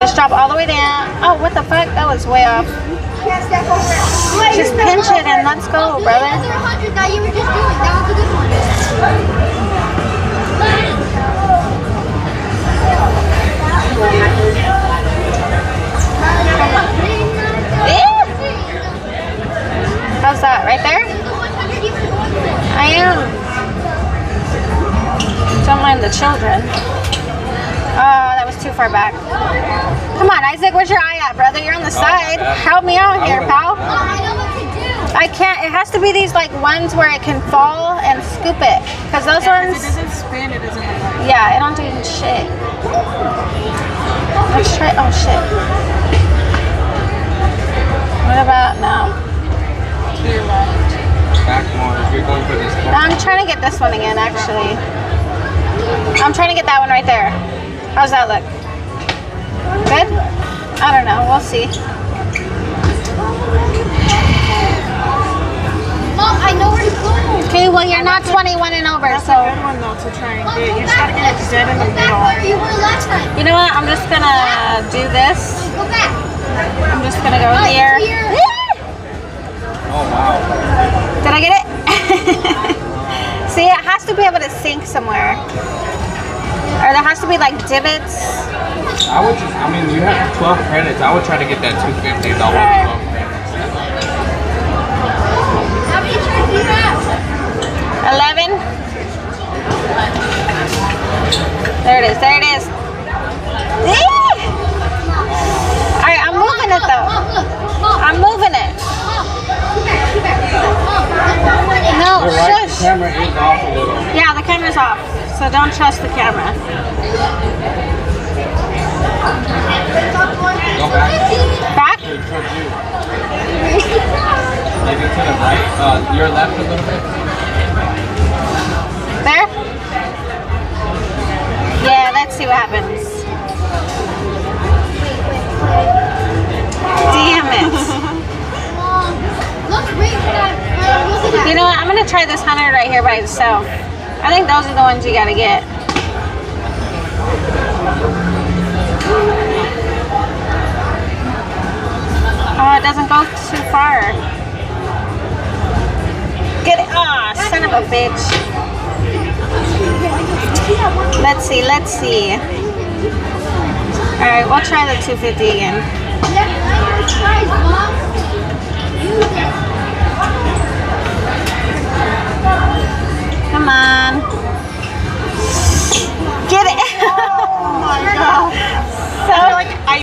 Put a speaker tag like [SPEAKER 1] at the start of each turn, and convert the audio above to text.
[SPEAKER 1] Just drop all the way down. Oh, what the fuck? That was way off. Just pinch it and let's go, brother.
[SPEAKER 2] Another 100 that you were just doing. That was a good one.
[SPEAKER 1] How's that? Right there? I am. Don't mind the children. That was too far back. Come on, Isaac, where's your eye at, brother? You're on the side. Help me out here, pal.
[SPEAKER 2] I know what to do.
[SPEAKER 1] I can't. It has to be these like ones where it can fall and scoop it. Because those ones.
[SPEAKER 3] It doesn't spin, it doesn't like.
[SPEAKER 1] Yeah, it don't do shit. Let's try. Oh shit. What about now?
[SPEAKER 3] To your left.
[SPEAKER 4] Back more if you're going for this one.
[SPEAKER 1] I'm trying to get this one again, actually. I'm trying to get that one right there. How's that look? Good? I don't know. We'll see.
[SPEAKER 2] Mom, I know where to go.
[SPEAKER 1] Okay, well, you're not 21 and over,
[SPEAKER 3] That's
[SPEAKER 1] so.
[SPEAKER 3] a good one though to try and get. You just gotta get it dead in the
[SPEAKER 2] Go back
[SPEAKER 3] middle.
[SPEAKER 2] where you were last time.
[SPEAKER 1] You know what? I'm just gonna do this.
[SPEAKER 2] Go back.
[SPEAKER 1] I'm just gonna go here.
[SPEAKER 4] Oh wow.
[SPEAKER 1] Did I get it? See, it has to be able to sink somewhere. Or there has to be like divots.
[SPEAKER 4] I would just, I mean, you have 12 credits. I would try to get that $250
[SPEAKER 1] All right.
[SPEAKER 4] 12 credits.
[SPEAKER 2] How many turns do you have?
[SPEAKER 1] 11. There it is. There it is. Alright, I'm moving it though.
[SPEAKER 2] Mom, look. Mom,
[SPEAKER 1] I'm moving it.
[SPEAKER 2] Mom. Come back. Mom,
[SPEAKER 1] No,
[SPEAKER 4] You're right, the
[SPEAKER 1] shush.
[SPEAKER 4] camera is off a little.
[SPEAKER 1] Yeah, the camera's off. So don't trust the camera.
[SPEAKER 4] Go back.
[SPEAKER 1] Back?
[SPEAKER 4] Towards you. Maybe to the right. Your left a little bit.
[SPEAKER 1] There? Yeah, let's see what happens. Damn it.
[SPEAKER 2] Look, wait for that. Look at that.
[SPEAKER 1] You know what? I'm going to try this 100 right here by itself. I think those are the ones you got to get. Oh, it doesn't go too far. Get it. Ah, son of a bitch. Let's see, let's see. Alright, we'll try the 250 again. Come on. Get it.
[SPEAKER 3] Oh my god.
[SPEAKER 1] So,
[SPEAKER 3] I feel like I